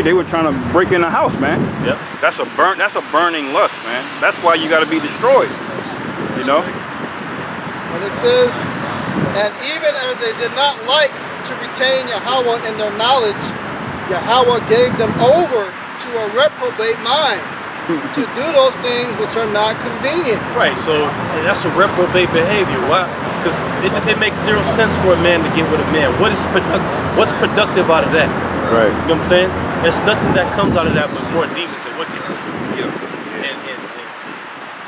They were trying to break in the house, man. Yep. That's a burning lust, man. That's why you got to be destroyed. You know. And it says, and even as they did not like to retain Yahawah in their knowledge, Yahawah gave them over to a reprobate mind to do those things which are not convenient. Right, so that's a reprobate behavior. Why? Because it makes zero sense for a man to get with a man. What's productive out of that? Right. You know what I'm saying? There's nothing that comes out of that but more demons and wickedness. Yeah. And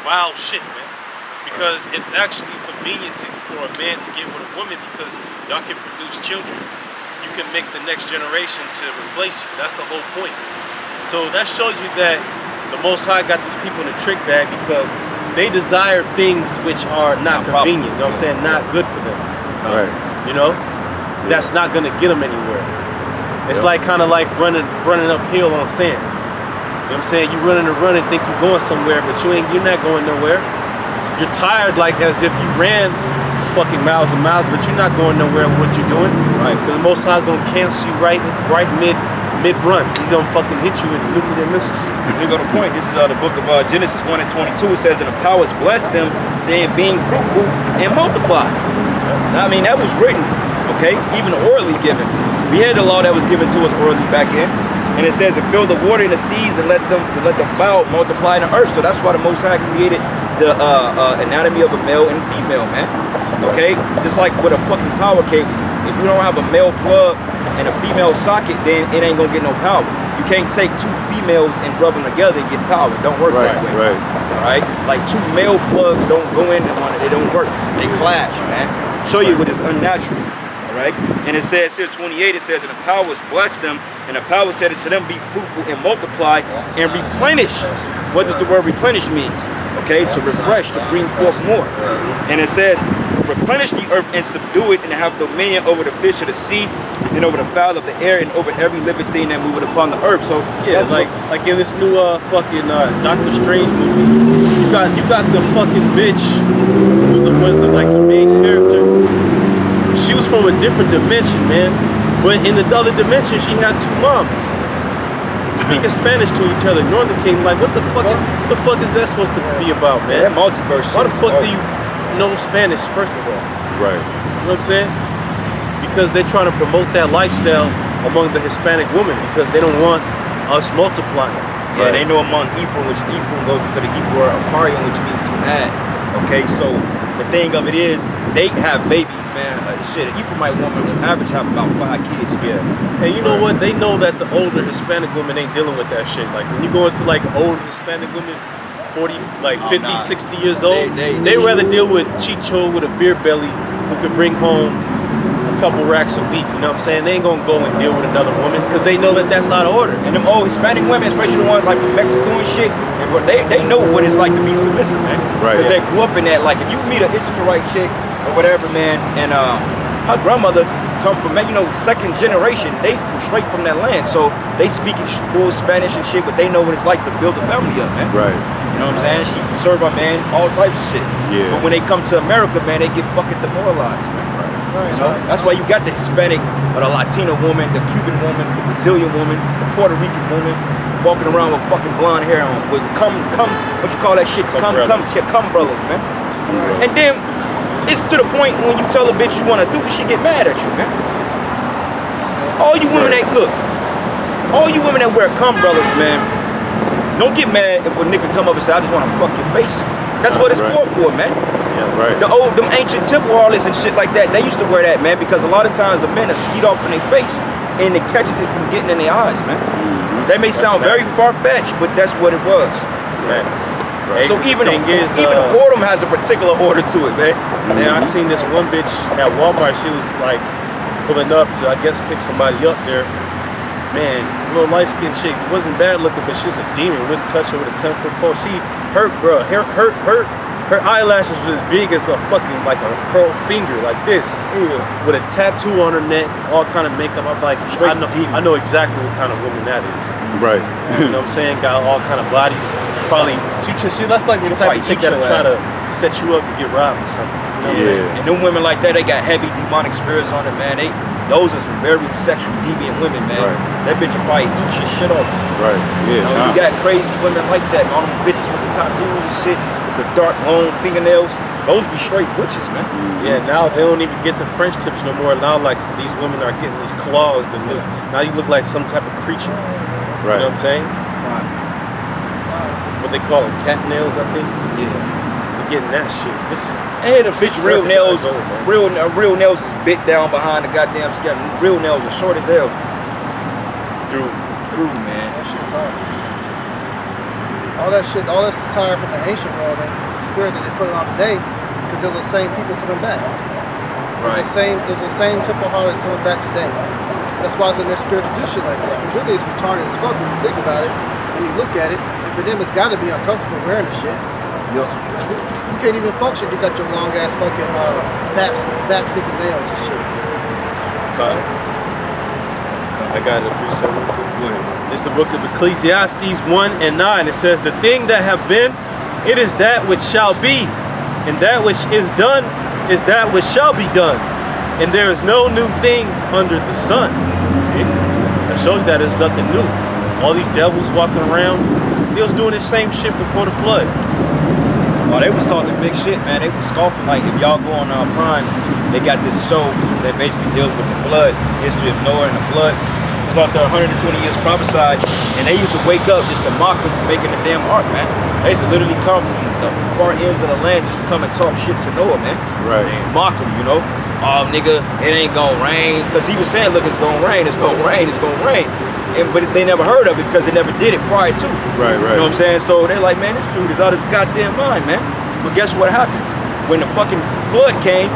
vile shit, man. Because it's actually convenient for a man to get with a woman because y'all can produce children. You can make the next generation to replace you. That's the whole point. So that shows you that the Most High got these people in a trick bag because they desire things which are not convenient. You know what I'm saying? Not good for them. Right. You know? That's not gonna get them anywhere. It's like kind of like running uphill on sand. You know what I'm saying? You running and running, think you're going somewhere, but you're not going nowhere. You're tired like as if you ran fucking miles and miles, but you're not going nowhere with what you're doing. Right. Because the Most High is gonna cancel you right mid-run. He's gonna fucking hit you with nuclear missiles. Here go the point. This is the book of Genesis 1 and 22. It says, and the powers blessed them, saying, being fruitful and multiply. I mean, that was written, okay? Even orally given. We had the law that was given to us orally back in. And it says to fill the water in the seas and let the fowl multiply in the earth. So that's why the Most High created the anatomy of a male and female, man. Okay? Just like with a fucking power cable. If you don't have a male plug and a female socket, then it ain't gonna get no power. You can't take two females and rub them together and get power. It don't work that way. Right. All right? Like two male plugs don't go into one. It don't work. They clash, man. Show you what is unnatural. All right? And it says here 28. It says, and the powers blessed them, and the power said it to them, be fruitful and multiply and replenish. What does the word replenish means? Okay, to refresh, to bring forth more. And it says, replenish the earth and subdue it, and have dominion over the fish of the sea, and over the fowl of the air, and over every living thing that moveth upon the earth. So yeah, it's like in this new fucking Doctor Strange movie, you got the fucking bitch who's the like the main character. She was from a different dimension, man. But in the other dimension, she had two moms speaking Spanish to each other. Northern King, like, what the fuck is that supposed to be about, man? that multiverse. Why the fuck do you know Spanish, first of all? Right. You know what I'm saying? Because they're trying to promote that lifestyle among the Hispanic women because they don't want us multiplying. Yeah, they know among Ephraim, which Ephraim goes into the Hebrew word Aparion, which means to add. Okay, so the thing of it is, they have babies, man. Shit, an Ephraimite woman on average have about 5 kids. Yeah. And you know what? They know that the older Hispanic women ain't dealing with that shit. Like when you go into like old Hispanic women, 40, like 50, 60 years old, they rather deal with Chicho with a beer belly who could bring home a couple racks a week. You know what I'm saying? They ain't gonna go and deal with another woman because they know that that's out of order. And them old Hispanic women, especially the ones like from Mexico and shit, they know what it's like to be submissive, man. Right. Because they grew up in that. Like if you meet an Israelite chick or whatever, man, and her grandmother come from, you know, second generation, they straight from that land, so they speak full Spanish and shit, but they know what it's like to build a family up, man. Right. You know what I'm saying? She can serve her man all types of shit. Yeah. But when they come to America, man, they get fucking demoralized, man. Right, So that's why you got the Hispanic or the Latina woman, the Cuban woman, the Brazilian woman, the Puerto Rican woman walking around with fucking blonde hair on, with what you call that shit? Cumbrellas, man. right. And then it's to the point when you tell a bitch you want to do it, she get mad at you, man. All you women all you women that wear cumbrellas, man, don't get mad if a nigga come up and say, I just want to fuck your face. That's what it's for, man. Yeah, right. Them ancient temple harlots and shit like that, they used to wear that, man, because a lot of times the men are skeet off in their face and it catches it from getting in their eyes, man. That may sound very far-fetched, but that's what it was. Right. So even whoredom has a particular order to it, man. Yeah, I seen this one bitch at Walmart. She was like pulling up to, I guess, pick somebody up there. Man, little light-skinned chick. Wasn't bad looking, but she was a demon. Wouldn't touch her with a 10-foot pole. She hurt, bro. Her eyelashes was as big as a fucking, like a pearl finger, like this. With a tattoo on her neck, all kind of makeup. I'm like, I know exactly what kind of woman that is. Right. You know what I'm saying? Got all kind of bodies. Probably, that's like the type of chick that'll try to set you up to get robbed or something. You know what I'm saying? And them women like that, they got heavy demonic spirits on it, man. Those are some very sexual, deviant women, man. Right. that bitch will probably eat your shit off. Right. Yeah. You got crazy women like that, all them bitches with the tattoos and shit, with the dark long fingernails. Those be straight witches, man. Yeah, now they don't even get the French tips no more. Now, like, these women are getting these claws that look. Now you look like some type of creature. Right. You know what I'm saying? What they call it, cat nails, I think. Yeah. They're getting that shit. And the bitch real nails, real nails is bit down behind the goddamn skin. Real nails are short as hell. Through, man. That shit's hard. All that shit, all that's attire from the ancient world, man. It's the spirit that they put it on today, because those are the same people coming back. Right. Those are the same typical holidays coming back today. That's why it's in their spirit to do shit like that. Because really, it's retarded as fuck when you think about it and you look at it. And for them, it's got to be uncomfortable wearing the shit. Yep. You can't even function. You got your long ass fucking bap sticking nails and shit. I got it, a precept real quick. It's the book of Ecclesiastes 1 and 9. It says, the thing that have been, it is that which shall be, and that which is done is that which shall be done. And there is no new thing under the sun. See? That shows you that there's nothing new. All these devils walking around, they was doing the same shit before the flood. Oh, they was talking big shit, man. They was scoffing. Like, if y'all go on Prime, they got this show that basically deals with the flood, history of Noah and the flood. It was out there 120 years prophesied, and they used to wake up just to mock them for making the damn ark, man. They used to literally come from the far ends of the land just to come and talk shit to Noah, man. Right. And mock him, you know. Oh, nigga, it ain't gonna rain. Because he was saying, look, it's gonna rain, it's gonna rain, it's gonna rain. But they never heard of it because they never did it prior to. Right. You know what I'm saying? So they're like, man, this dude is out of his goddamn mind, man. But guess what happened? When the fucking flood came,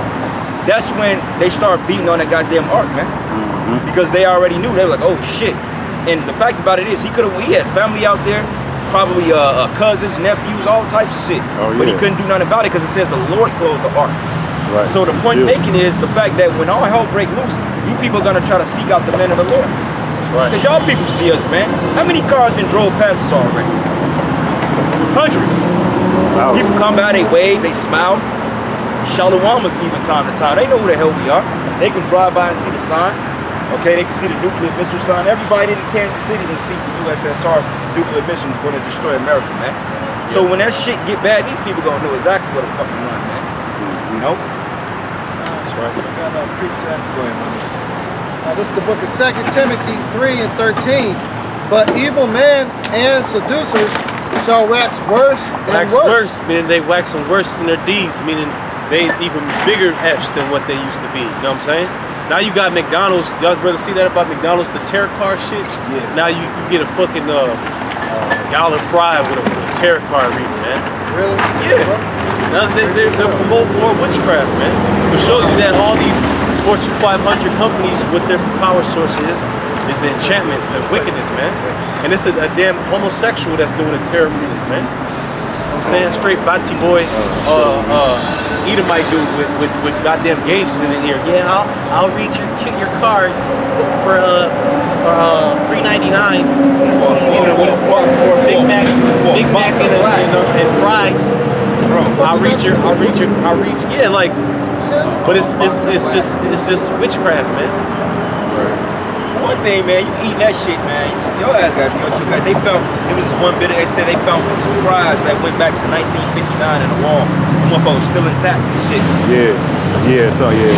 that's when they started beating on that goddamn ark, man. Because they already knew. They were like, oh shit. And the fact about it is, he had family out there, probably cousins, nephews, all types of shit. Oh, yeah. But he couldn't do nothing about it because it says the Lord closed the ark. Right. So the point making is the fact that when all hell break loose, you people are gonna try to seek out the men of the Lord. That's right. Because y'all people see us, man. How many cars done drove past us already? Hundreds. Wow. People come by, they wave, they smile. Shalom us even time to time. They know who the hell we are. They can drive by and see the sign. Okay, they can see the nuclear missile sign. Everybody in Kansas City can see the USSR nuclear missiles going to destroy America, man. Yeah. So when that shit get bad, these people gonna know exactly where the fucking run, man. You know? That's right. I got a precept. Go ahead, man. This is the book of 2 Timothy 3 and 13. But evil men and seducers shall wax worse and worse. Meaning they waxing worse in their deeds, meaning they even bigger F's than what they used to be. You know what I'm saying? Now you got McDonald's. Y'all brother see that about McDonald's, the terror car shit? Yeah. Now you get a fucking dollar fry with a tarot card reading, man. Really? Yeah. Now they're promoting more witchcraft, man. It shows you that all these Fortune 500 companies, what their power source is the enchantments, the wickedness, man. And it's a damn homosexual that's doing the tarot readings, man. You know what I'm saying? Straight Bati boy, Edomite dude with goddamn gauges in the ear. Yeah, I'll read your cards for $3.99 for Big Mac and fries. Yeah, like, but it's just witchcraft, man. One thing, man, you eating that shit, man. Your ass got to be on you. They found, there was this one bit, they said they found some fries that went back to 1959 in the wall. The motherfucker was still intact and shit. Yeah, so yeah.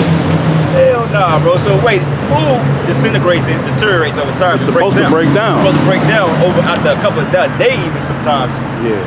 Hell nah, bro. So wait, food disintegrates and deteriorates over time. It's supposed to break down. It's supposed to break down over after a couple of days even sometimes. Yeah.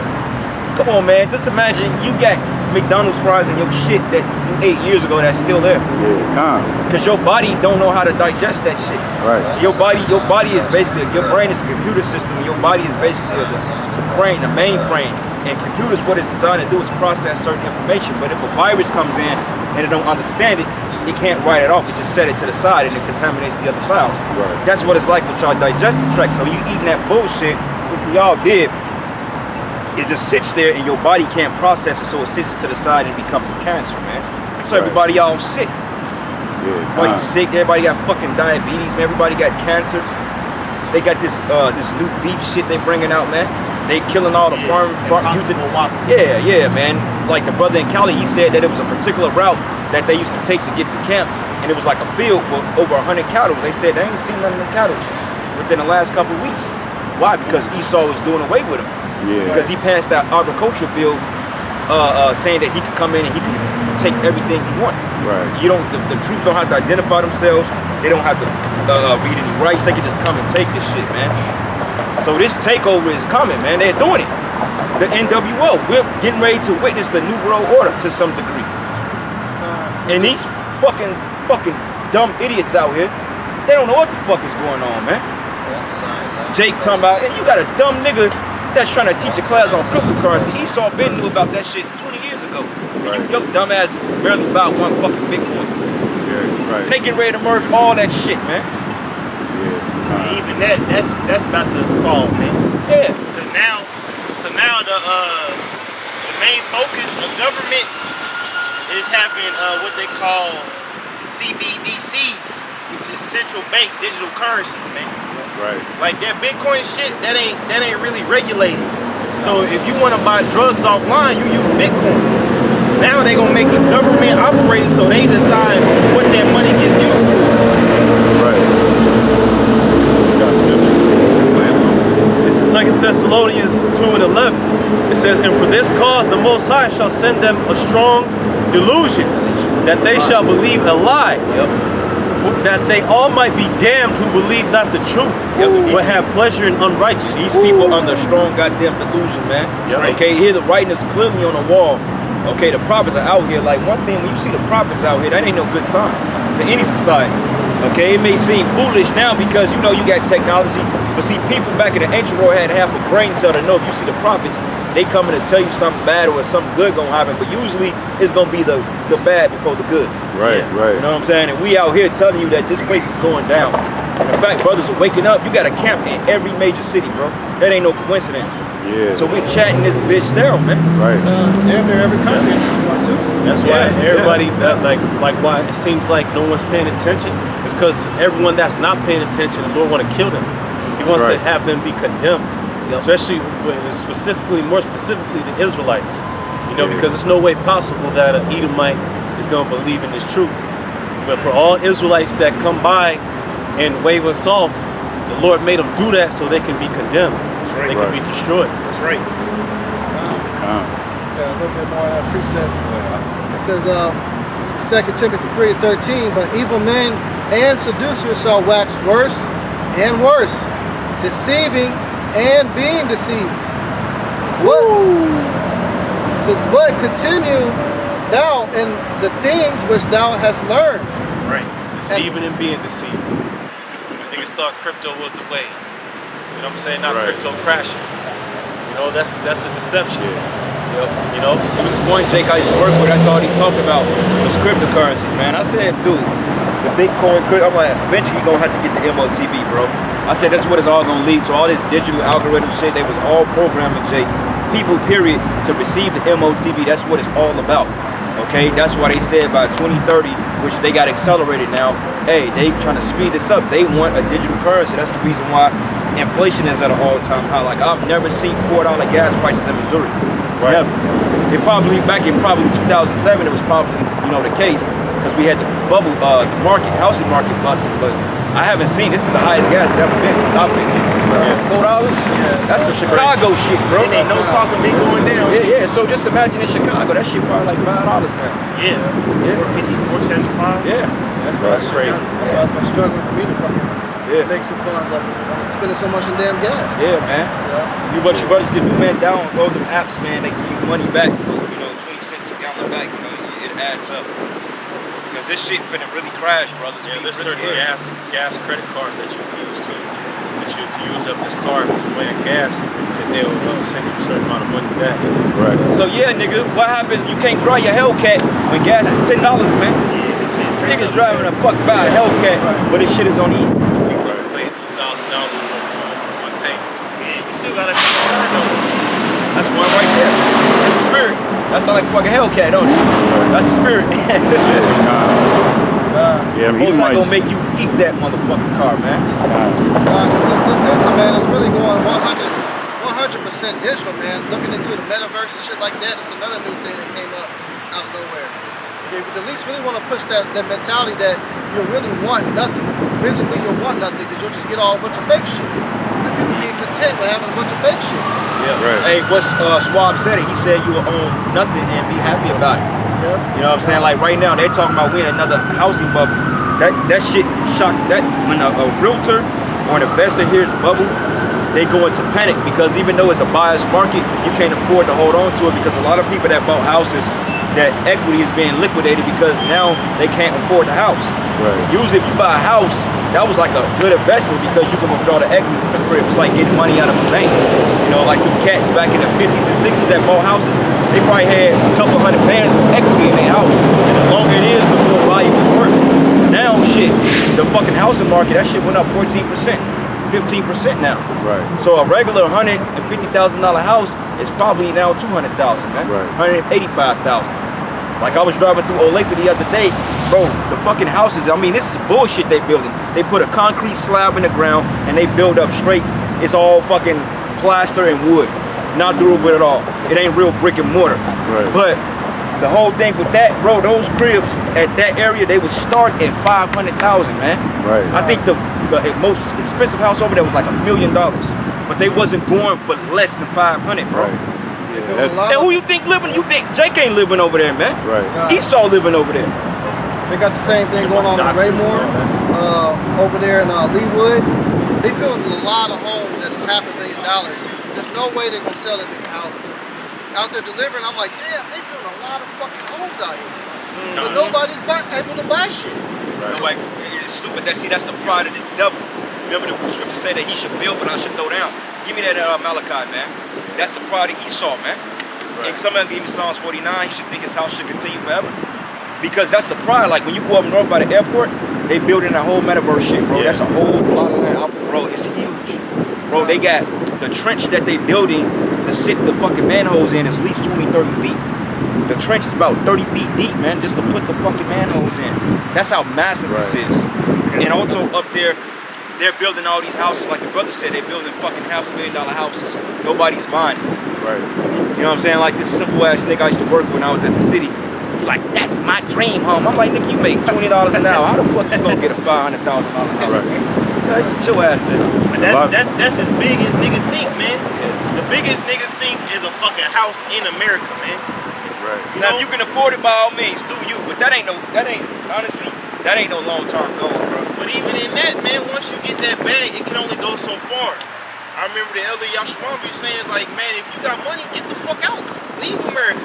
Come on, man. Just imagine you got McDonald's fries in your shit that you ate years ago that's still there. Yeah, calm. Because your body don't know how to digest that shit. Right. Your body is basically, your brain is a computer system. Your body is basically the frame, the mainframe. And computers, what it's designed to do is process certain information. But if a virus comes in and it don't understand it, it can't write it off. It just set it to the side and it contaminates the other files. Right. That's what it's like with y'all digestive tract. So you eating that bullshit, which y'all did, it just sits there and your body can't process it, so it sits it to the side and becomes a cancer, man. So everybody y'all sick. Yeah, Everybody sick, everybody got fucking diabetes, man. Everybody got cancer. They got this new beef shit they bringing out, man. They killing all the farm youth. Yeah, man. Like the brother in Cali, he said that it was a particular route that they used to take to get to camp, and it was like a field with over 100 cattle. They said they ain't seen none of the cattle. What within the last couple of weeks. Why? Because Esau was doing away with him. Yeah. Because he passed that agricultural bill saying that he could come in and he could take everything he wanted. Right. You don't. The troops don't have to identify themselves. They don't have to read any rights. They can just come and take this shit, man. So this takeover is coming, man. They're doing it. The NWO. We're getting ready to witness the New World Order to some degree. And these fucking dumb idiots out here, they don't know what the fuck is going on, man. Jake talking about, hey, you got a dumb nigga that's trying to teach a class on cryptocurrency. Esau been knew about that shit 20 years ago. Right. And your dumb ass barely bought one fucking Bitcoin. Yeah, right. And they getting ready to merge all that shit, man. Yeah. Even that's about to fall, man. Yeah. Cause now the main focus of governments is having what they call CBDCs, which is central bank digital currencies, man. Right. Like that Bitcoin shit, that ain't really regulated. So if you want to buy drugs offline, you use Bitcoin. Now they gonna make it government operated, so they decide what that money gets used to. Right. Got scripture. It's 2 Thessalonians 2:11. It says, and for this cause the Most High shall send them a strong delusion, that they shall believe a lie. That they all might be damned who believe not the truth, but have pleasure in unrighteousness. These people under strong goddamn delusion, man. Yep. Okay, here the writing is clearly on the wall. Okay, the prophets are out here. Like, one thing, when you see the prophets out here, that ain't no good sign to any society. Okay, it may seem foolish now because you know you got technology, but see, people back in the ancient world had half a brain cell to know if you see the prophets, they coming to tell you something bad or something good gonna happen, but usually it's gonna be the bad before the good. Right, right. You know what I'm saying? And we out here telling you that this place is going down. And in fact, brothers are waking up. You got a camp in every major city, bro. That ain't no coincidence. Yeah. So we're chatting this bitch down, man. Right. Damn near every country at this point too. That's why Yeah, everybody like why it seems like no one's paying attention. It's because everyone that's not paying attention, the Lord want to kill them. He wants to Right. have them be condemned, especially more specifically the Israelites. You know, because there's no way possible that an Edomite is going to believe in this truth. But for all Israelites that come by and wave us off, the Lord made them do that so they can be condemned. That's right. They can be destroyed. That's right. Yeah, a little bit more precept. It says, this is 2 Timothy 3:13, but evil men and seducers shall wax worse and worse, deceiving and being deceived. What? It says, but continue thou in the things which thou hast learned. Right. Deceiving and being deceived. Niggas thought crypto was the way. You know what I'm saying? Not crypto crashing. You know, that's a deception. Yep. You know? There was this one Jake I used to work with, that's all he talked about was cryptocurrencies, man. I said, dude, the Bitcoin, I'm like, eventually you're gonna have to get the MOTB, bro. I said, that's what it's all gonna lead to. All this digital algorithm shit, they was all programming, Jake. People, period, to receive the MOTB, that's what it's all about. Okay, that's why they said by 2030, which they got accelerated now, hey, they trying to speed this up. They want a digital currency. That's the reason why inflation is at an all-time high. Like, I've never seen $4 gas prices in Missouri. Right. Never. It probably, back in probably 2007, it was probably, you know, the case, because we had the bubble, the market, housing market busting, but I haven't seen, this is the highest gas it's ever been since I've been here. $4? Yeah, that's some Chicago shit, bro. Ain't no talk of me going down. Yeah, so just imagine in Chicago, that shit probably like $5 now. Yeah. 450, 475. Yeah. That's crazy. That's why it's been struggling for me to fucking make some funds up. I'm spending so much in damn gas. Yeah, man. Yeah. What you brothers can do, man, download them apps, man. They give you money back for, 20 cents a gallon back. It adds up. Because this shit finna really crash, brothers. Yeah, there's certain gas credit cards that you can use too. That you, if you use up this card weighing gas, then they'll send you a certain amount of money back. Right. So yeah, nigga, what happens? You can't drive your Hellcat when gas is $10, man. Niggas driving a fuck by a Hellcat, but this shit is on E. You probably paying $2,000 for one tank. Yeah, you still gotta pay the That's one right there. That's a spirit. That sound like a fucking Hellcat, don't it? That's a spirit. Yeah, Most not gonna make you eat that motherfucking car, man. The system, man, is really going 100% digital, man. Looking into the metaverse and shit like that, it's another new thing that came up out of nowhere. They at least really want to push that mentality that you really want nothing. physically you'll want nothing because you'll just get all a bunch of fake shit. And people being content with having a bunch of fake shit. Yeah. Right. Hey, what's Swab said it? He said you will own nothing and be happy about it. Yep. You know what I'm saying? Like right now, they're talking about we in another housing bubble. That shit shocked. That when a realtor or an investor hears bubble, they go into panic because even though it's a buyer's market, you can't afford to hold on to it because a lot of people that bought houses, that equity is being liquidated because now they can't afford the house. Right. Usually, if you buy a house, that was like a good investment because you can withdraw the equity from the crib. It's like getting money out of a bank. You know, like the cats back in the 50s and 60s that bought houses, they probably had a couple hundred bands of equity in their house. And the longer it is, the more value it's worth. Now, shit, the fucking housing market, that shit went up 14%, 15% now. Right. So a regular $150,000 house is probably now $200,000, man. Right. $185,000. Like I was driving through Olathe the other day, bro, the fucking houses, I mean, this is bullshit they building. They put a concrete slab in the ground and they build up straight. It's all fucking plaster and wood. Not durable at all. It ain't real brick and mortar. Right. But the whole thing with that, bro, those cribs at that area, they would start at $500,000, man. Right. I think the most expensive house over there was like $1 million. But they wasn't going for less than 500, bro. Right. Yeah, And who you think living? You think Jake ain't living over there, man? Right. Esau living over there. They got the same thing going on in Raymore, over there in Leewood. They building a lot of homes that's $500,000. There's no way they're gonna sell that many houses. Out there delivering, I'm like, damn, they building a lot of fucking homes out here. But nobody's able to buy shit. Right. Like, it's stupid. That's the pride of this devil. Remember the scripture say that he should build, but I should throw down. Give me that Malachi, man. That's the pride of Esau, man. Right. And somebody give me Psalms 49, he should think his house should continue forever. Because that's the pride. Like when you go up north by the airport, they building that whole metaverse shit, bro. Yeah. That's a whole plot of land out, bro. It's huge. Bro, they got the trench that they building to sit the fucking manholes in is at least 20, 30 feet. The trench is about 30 feet deep, man, just to put the fucking manholes in. That's how massive this is. And also up there, they're building all these houses, like the brother said, they're building fucking $500,000 houses. Nobody's buying it. Right. You know what I'm saying? Like this simple ass nigga I used to work with when I was at the city. He's like, that's my dream home. I'm like, nigga, you make $20 an hour. How the fuck you gonna get a $500,000 house? Right. That's your ass, nigga. But that's as big as niggas think, man. The biggest niggas think is a fucking house in America, man. Right. Now, if you can afford it, by all means, do you. But that ain't honestly, that ain't no long-term goal, bro. But even in that, man, once you get that bag, it can only go so far. I remember the elder Yahawah saying, like, man, if you got money, get the fuck out. Leave America.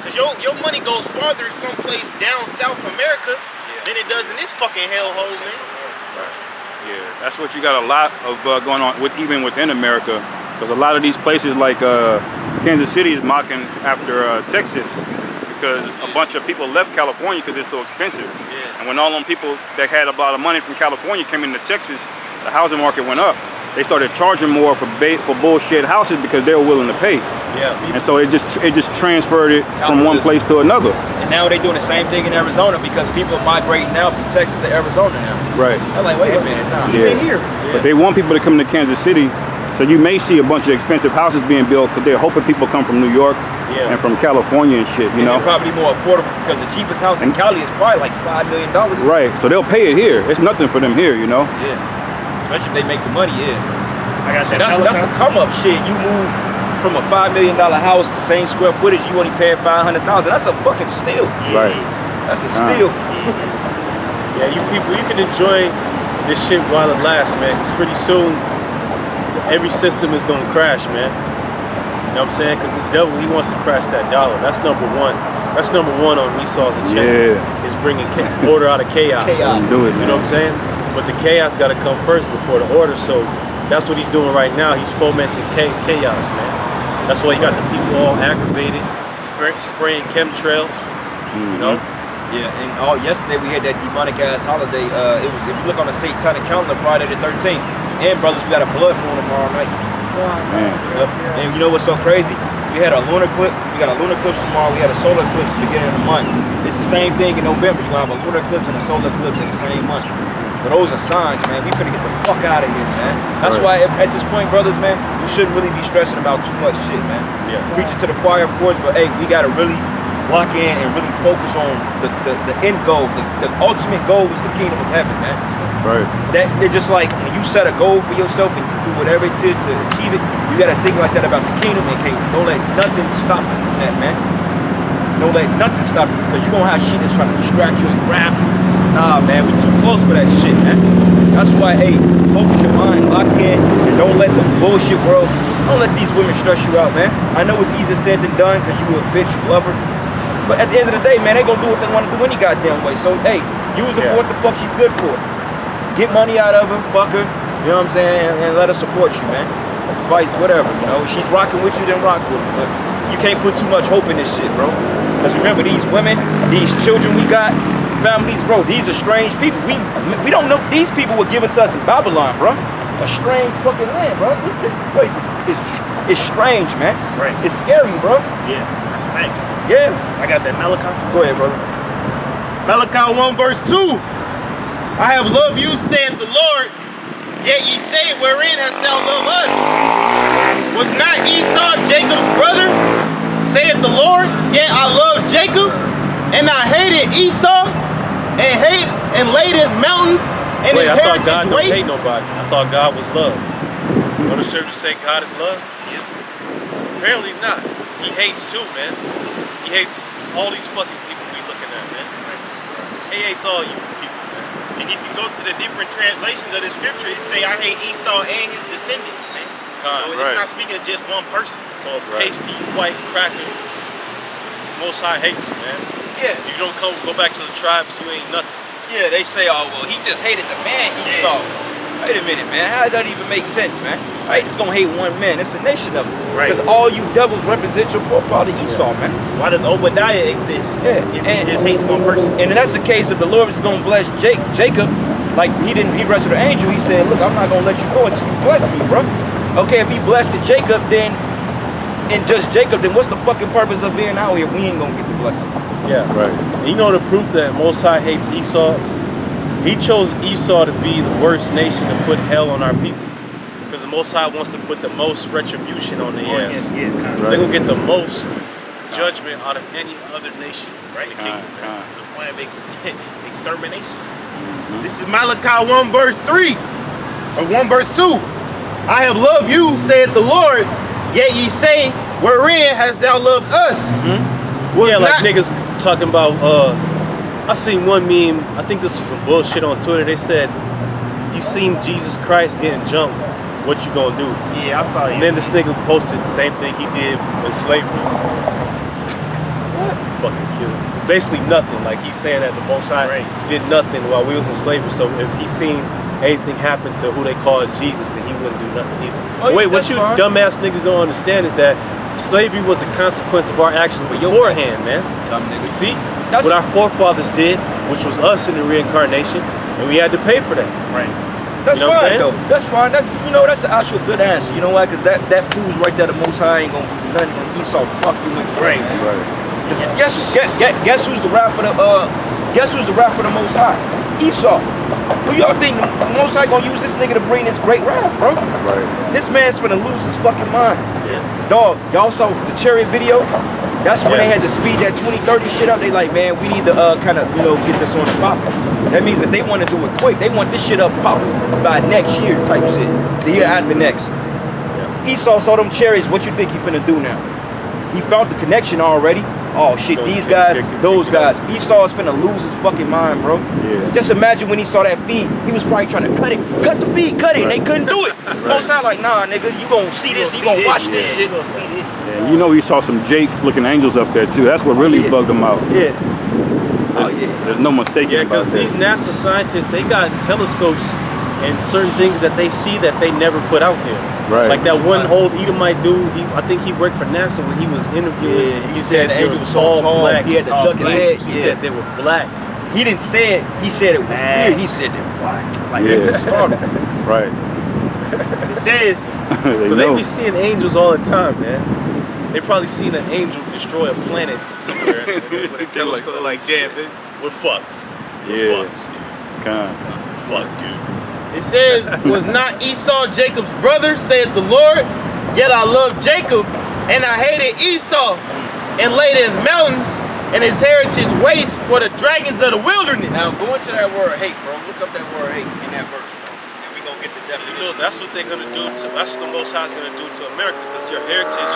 Because your money goes farther someplace down South America than it does in this fucking hellhole, man. Right. Yeah, that's what you got a lot of going on with even within America, because a lot of these places like Kansas City is mocking after Texas because a bunch of people left California because it's so expensive. Yeah. And when all them people that had a lot of money from California came into Texas, the housing market went up. They started charging more for bullshit houses because they were willing to pay. Yeah. And so it just transferred it from one place to another. And now they doing the same thing in Arizona because people are migrating now from Texas to Arizona now. Right. I'm like, wait a minute, nah. Yeah. Here. But they want people to come to Kansas City, so you may see a bunch of expensive houses being built because they're hoping people come from New York and from California and shit, you know? They're probably more affordable because the cheapest house in Cali is probably like $5 million. Right, so they'll pay it here. It's nothing for them here, you know? Yeah. Especially if they make the money, I got So that that's a come up shit. You move from a $5 million house, the same square footage, you only paying $500,000. That's a fucking steal. Right. That's a steal. Yeah, you people, you can enjoy this shit while it lasts, man. Because pretty soon, every system is gonna crash, man. You know what I'm saying? Because this devil, he wants to crash that dollar. That's number one. That's number one on Esau's agenda. Yeah. Is bringing order out of chaos. Do it, You know what I'm saying? But the chaos got to come first before the order. So that's what he's doing right now. He's fomenting chaos, man. That's why you got the people all aggravated, spraying chemtrails. You know? Yeah, and yesterday we had that demonic ass holiday. It was, if you look on the satanic calendar, Friday the 13th. And brothers, we got a blood moon tomorrow night. Man. Yep. And you know what's so crazy? We had a lunar eclipse. We got a lunar eclipse tomorrow. We had a solar eclipse at the beginning of the month. It's the same thing in November. You're gonna have a lunar eclipse and a solar eclipse in the same month. But those are signs, man. We finna get the fuck out of here, man. That's why at this point, brothers, man, we shouldn't really be stressing about too much shit, man. Yeah. Preach it to the choir, of course, but hey, we gotta really lock in and really focus on the end goal. The ultimate goal is the kingdom of heaven, man. Right. That they're just like when you set a goal for yourself and you do whatever it is to achieve it, you gotta think like that about the kingdom, and don't let nothing stop you from that, man. Don't let nothing stop you, because you're gonna have shit that's trying to distract you and grab you. Nah, man, we too close for that shit, man. That's why, hey, focus your mind, lock in, and don't let the bullshit world, don't let these women stress you out, man. I know it's easier said than done, because you a bitch, you love her. But at the end of the day, man, they gonna do what they wanna do any goddamn way. So, hey, use her for what the fuck she's good for. Get money out of her, fuck her, you know what I'm saying, and let her support you, man. Vice, whatever, you know. She's rocking with you, then rock with her. But you can't put too much hope in this shit, bro. Because remember, these women, these children we got, families, bro, these are strange people. We don't know, these people were given to us in Babylon, bro. A strange fucking land, bro. This place is strange, man. Right. It's scary, bro. Yeah, that's facts. Yeah. I got that Malachi. Go ahead, brother. Malachi 1 verse 2. I have loved you, saith the Lord, yet ye say, wherein hast thou loved us? Was not Esau Jacob's brother, saith the Lord, yet I loved Jacob, and I hated Esau, and laid his mountains and his I thought heritage God don't waste. hate nobody. I thought God was love. When the scripture say God is love? Yeah. Apparently not. He hates too, man. He hates all these fucking people we looking at, man. He hates all you people, man. And if you go to the different translations of the scripture, it say, I hate Esau and his descendants, man. So it's not speaking of just one person. So a pasty white cracker, Most High hates you, man. Yeah. You don't go back to the tribes, you ain't nothing. Yeah, they say, oh, well, he just hated the man Esau. Wait a minute, man. How that even make sense, man? I ain't just gonna hate one man. It's a nation of them. Right. Because all you devils represent your forefather Esau, man. Why does Obadiah exist? Yeah. If he just hates one person. And that's the case. If the Lord is gonna bless Jacob, like he wrestled the angel, he said, look, I'm not gonna let you go until you bless me, bro. Okay, if he blessed Jacob, then and just Jacob, then what's the fucking purpose of being out here? We ain't gonna get the blessing. Yeah. Right. And you know the proof that Most High hates Esau? He chose Esau to be the worst nation to put hell on our people. Because the Most High wants to put the most retribution on their ass. Yeah, kind of. They're going to get the most judgment out of any other nation. Right. In the kingdom. To the point of extermination. This is Malachi 1 verse 3. Or 1 verse 2. I have loved you, saith the Lord, yet ye say, wherein hast thou loved us? Was Yeah, like not- niggas talking about, I seen one meme, I think this was some bullshit on Twitter. They said, if you seen Jesus Christ getting jumped, what you gonna do? Yeah, I saw it. And then this nigga posted the same thing he did in slavery. Fucking killed. Basically nothing. Like he's saying that the Most High did nothing while we was in slavery. So if he seen anything happen to who they call Jesus, then he wouldn't do nothing either. Oh, Wait, what that's you fine. dumbass niggas don't understand is that slavery was a consequence of our actions beforehand, man. Dumb niggas. You see That's- what our forefathers did, which was us in the reincarnation, and we had to pay for that. Right. That's You know what I'm fine saying? though. That's fine. That's that's an actual good answer. You know why? Because that proves right there the Most High ain't gonna do nothing when Esau fuck you with. Right. Guess who's the wrath for the Most High? Esau. Who y'all think the Most High gonna use this nigga to bring this great wrath, bro? Right. This man's finna lose his fucking mind. Yeah. Dog, y'all saw the chariot video? That's when Yeah. they had to speed that 2030 shit up. They like, man, we need to kind of, get this on the pop. That means that they want to do it quick. They want this shit up popping by next year type shit. The year after next. Esau saw them chariots. What you think he finna do now? He found the connection already. Oh shit, So these he guys, pick those it guys. up. Esau is finna lose his fucking mind, bro. Yeah. Just imagine when he saw that feed, he was probably trying to cut the feed, and they couldn't do it. Most High like, nah, nigga, you gonna see this, you gonna watch this shit. You gonna see this. Yeah, you know he saw some Jake-looking angels up there too. That's what really Yeah. bugged him out. Yeah. Oh yeah. There's no mistaking Yeah, about because these that. NASA scientists, they got telescopes and certain things that they see that they never put out there. Right. Like that one old Edomite dude, I think he worked for NASA when he was interviewing. Yeah, he said the there angels was were so tall, black. he had to tall duck his black. head. He Yeah. said they were black. He didn't say it. He said it with fear. He said they're black. Like Yeah. he started. Right. It says, So know. they be seeing angels all the time, man. They probably seen an angel destroy a planet somewhere with a telescope. Like, damn, we're fucked. We're Yeah. fucked, dude. Kind. Fucked, dude. it says, was not Esau Jacob's brother, saith the Lord, yet I loved Jacob, and I hated Esau, and laid his mountains and his heritage waste for the dragons of the wilderness. Now go into that word hate, bro. Look up that word hate in that verse, bro. And we gonna get the definition. You know, that's what they're gonna do to. That's what the Most High is gonna do to America, because your heritage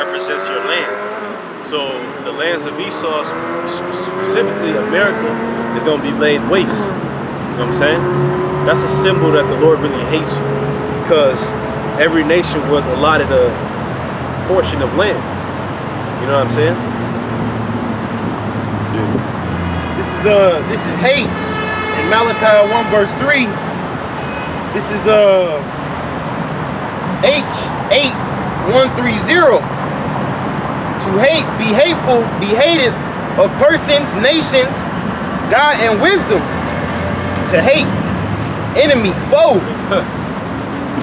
represents your land. So the lands of Esau, specifically America, is gonna be laid waste. You know what I'm saying? That's a symbol that the Lord really hates you, because every nation was allotted a portion of land. You know what I'm saying? This is hate in Malachi 1 verse 3. This is H8130. To hate, be hateful, be hated of persons, nations, God, and wisdom. To hate, enemy, foe.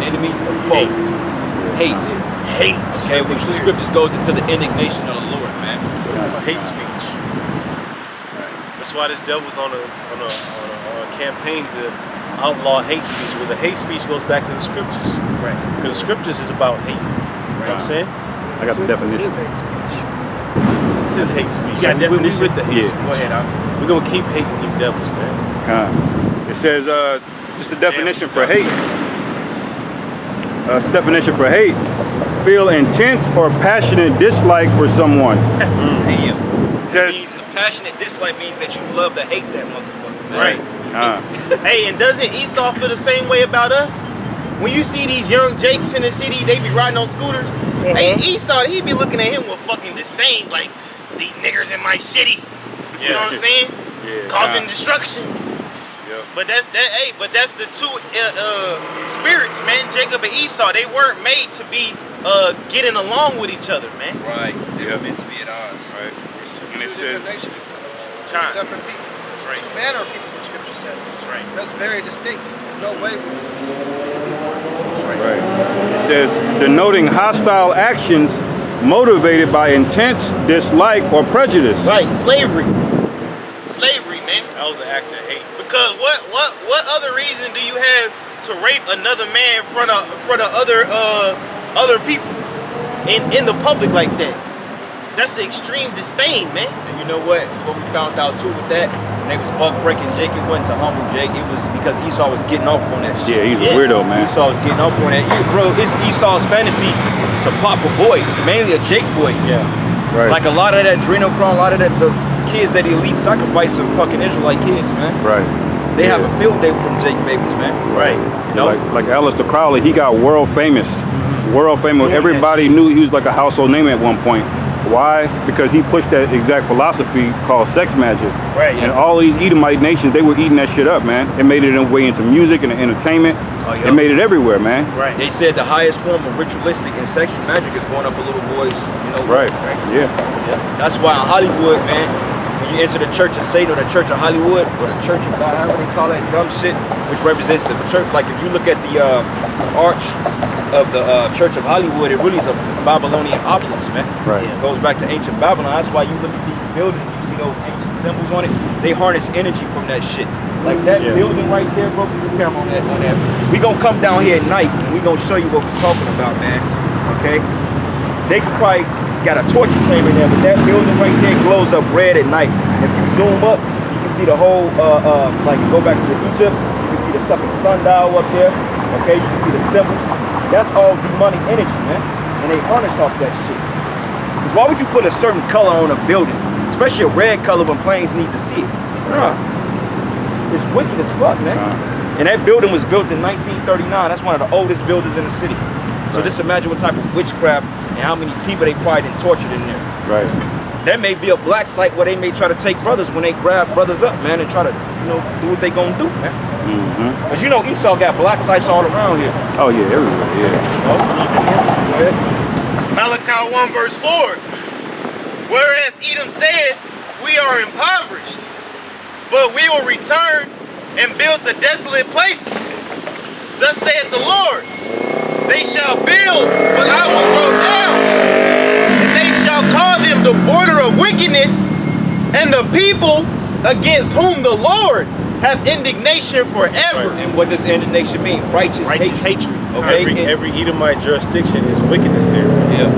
Enemy or foe. Hate. Okay, which the scriptures goes into the indignation of the Lord, man. Hate speech. That's why this devil's on a campaign to outlaw hate speech. Well, the hate speech goes back to the scriptures. Right. Because the scriptures is about hate. You know what I'm saying? I got the definition. This is hate speech. You got We definition? with the hate Yeah. speech. Go ahead, Al. We're gonna keep hating you devils, man. It says, just the definition for hate. It's the definition for hate. Feel intense or passionate dislike for someone. Damn. It says, Means a passionate dislike means that you love to hate that motherfucker, man. Right. Hey, and doesn't Esau feel the same way about us? When you see these young Jakes in the city, they be riding on scooters. Hey, Esau, he be looking at him with fucking disdain, like, these niggers in my city. You know what I'm saying? Yeah. Causing destruction. Yep. But that's the two spirits, man. Jacob and Esau, they weren't made to be getting along with each other, man. Right. They Yep. were meant to be at odds. Right. And Two it different says, nations, two Time. separate people. That's right. Two manner of people, the scripture says. That's right. That's very distinct. There's no way we can be one. That's right. right. It says, denoting hostile actions motivated by intense dislike or prejudice. Right, slavery. Slavery, man. That was an act of hate. Because what other reason do you have to rape another man in front of other people in the public like that? That's the extreme disdain, man. And you know what? What we found out too with that, when they was buck breaking Jake, it wasn't to humble Jake. It was because Esau was getting off on that shit. Yeah, he's Yeah. a weirdo, man. Esau was getting off on that. Bro, it's Esau's fantasy to pop a boy, mainly a Jake boy. Yeah. Right. Like a lot of that adrenochrome, a lot of that the kids that elite sacrifice of fucking Israelite kids, man. Right. They Yeah. have a field day with them Jake babies, man. Right. You know? Like Aleister Crowley, he got world famous. World famous. Everybody knew he was like a household name at one point. Why? Because he pushed that exact philosophy called sex magic. Right. And all these Edomite nations, they were eating that shit up, man. It made it way into music and entertainment. Oh, yeah. It made it everywhere, man. Right. They said the highest form of ritualistic and sexual magic is going up with little boys, you know. Right. Yeah. That's why in Hollywood, man, when you enter the Church of Satan or the Church of Hollywood or the Church of God, however they call that dumb shit, which represents the church. Like if you look at the arch of the Church of Hollywood, it really is a Babylonian obelisk, man. Right. It goes back to ancient Babylon. That's why you look at these buildings, you see those ancient symbols on it. They harness energy from that shit. Like that building right there, bro. Put the camera on that. We gonna come down here at night and we gonna show you what we're talking about, man. Okay? They probably got a torture chamber in there, but that building right there glows up red at night. If you zoom up, you can see the whole, like go back to Egypt, you can see the fucking sundial up there. Okay, you can see the symbols. That's all demonic energy, man. And they harness off that shit. Because why would you put a certain color on a building? Especially a red color when planes need to see it. Nah. It's wicked as fuck, man. And that building was built in 1939. That's one of the oldest buildings in the city. So just imagine what type of witchcraft and how many people they probably done tortured in there. Right. That may be a black site where they may try to take brothers when they grab brothers up, man, and try to, you know, do what they gonna do, man. Cause you know Esau got black sites all around here. Oh yeah, everywhere. Yeah. Malachi 1 verse 4. Whereas Edom said, we are impoverished, but we will return and build the desolate places. Thus saith the Lord, they shall build, but I will throw down, and they shall call them the border of wickedness, and the people against whom the Lord hath indignation forever. Right. And what does indignation mean? Righteous hatred. Okay. Every Edomite jurisdiction is wickedness there. Yeah.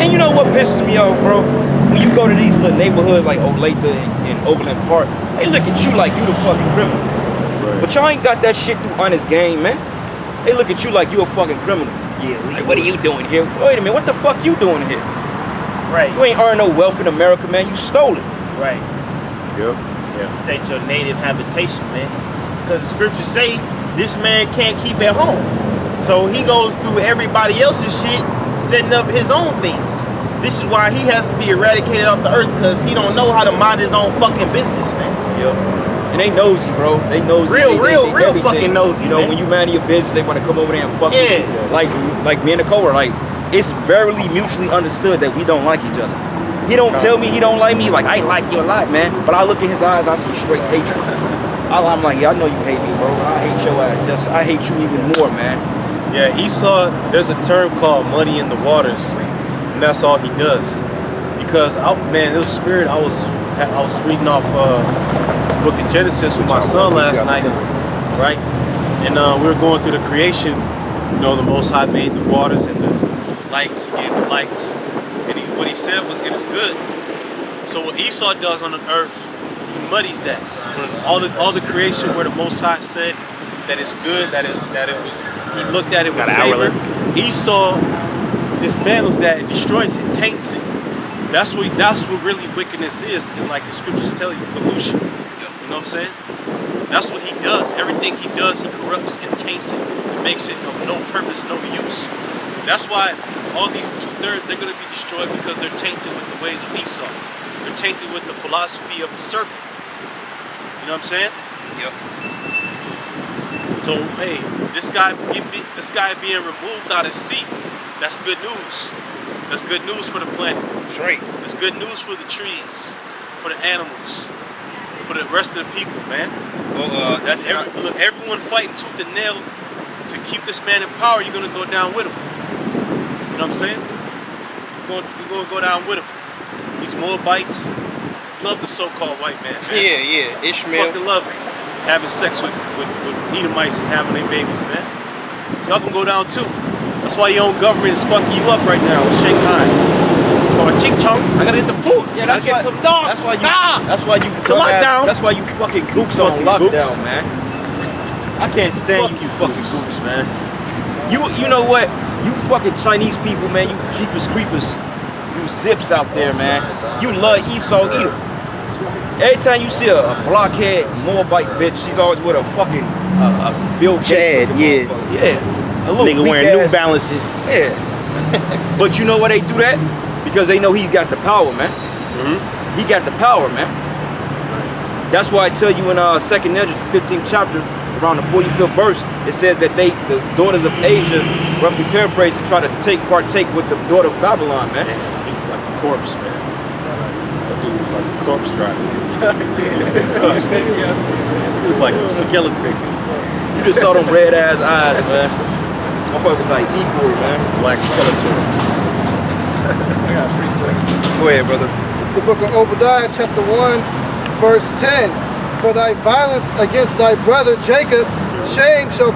And you know what pisses me off, bro? when you go to these little neighborhoods like Olathe and Overland Park, they look at you like you the fucking criminal. Right. But y'all ain't got that shit through honest game, man. They look at you like you a fucking criminal. Yeah. Like, what are you doing here? Wait a minute, what the fuck you doing here? Right. You ain't earned no wealth in America, man. You stole it. Right. Yep. Yeah. This ain't your native habitation, man. Because the scriptures say this man can't keep at home. So he goes through everybody else's shit, setting up his own things. This is why he has to be eradicated off the earth, because he don't know how to mind his own fucking business, man. Yep. And they nosy, bro. They nosy. Real everything. fucking nosy. You know, man. when you mind your business, they want to come over there and fuck with you. Like me and Nicole, like, it's very mutually understood that we don't like each other. He don't tell me he don't like me. Like, I like you a lot, man. But I look in his eyes, I see straight hatred. I'm like, yeah, I know you hate me, bro. I hate your ass. I hate you even more, man. Yeah, Esau, there's a term called muddy in the waters. And that's all he does. Because, man, it was spirit. I was reading off the book of Genesis with my son last night, right? And we were going through the creation. You know, the Most High made the waters and the lights. He gave the lights. And what he said was, it is good. So what Esau does on the earth, he muddies that. When all the creation where the Most High said that it's good, he looked at it with favor. Esau dismantles that and destroys it, taints it. That's what really wickedness is, and like the scriptures tell you, pollution. You know what I'm saying? That's what he does. Everything he does, he corrupts and taints it. It makes it of no purpose, no use. That's why all these 2/3, they're going to be destroyed, because they're tainted with the ways of Esau. They're tainted with the philosophy of the serpent. You know what I'm saying? Yep. So hey, this guy being removed out of sea, that's good news. That's good news for the planet. That's right. It's good news for the trees, for the animals, for the rest of the people, man. Well, that's Look, everyone fighting tooth and nail to keep this man in power. You're gonna go down with him. You know what I'm saying? You're gonna go down with him. These Moabites love the so-called white man. Yeah, Ishmael. Fucking love it. Having sex with Edomites and having their babies, man. Y'all can go down too. That's why your own government is fucking you up right now with Shanghai. Or Ching Chong. I gotta hit the food. Yeah, I gotta get some dog. That's why you It's a lockdown. That's why you fucking gooks on lockdown, man. I can't stand Fuck you fucking gooks. gooks, man. You know what? You fucking Chinese people, man. You Jeepers Creepers. You zips out there, man. You love Esau Edom. Every time you see a blockhead Moabite bitch, she's always with a fucking Bill Gates. Chad, looking motherfucker. Yeah. A little Nigga weak wearing ass. New Balances. Yeah. But you know why they do that? Because they know he's got the power, man. He got the power, man. That's why I tell you in 2nd Ezra, the 15th chapter, around the 45th verse, it says that the daughters of Asia, roughly paraphrased, try to partake with the daughter of Babylon, man. He look like a corpse, man. That dude look like a corpse driver. He look like a skeleton. You just saw them red ass eyes, man. Motherfucker like Igor, man. Black skeleton. Go ahead, brother. It's the book of Obadiah, chapter 1, verse 10. For thy violence against thy brother Jacob, shame shall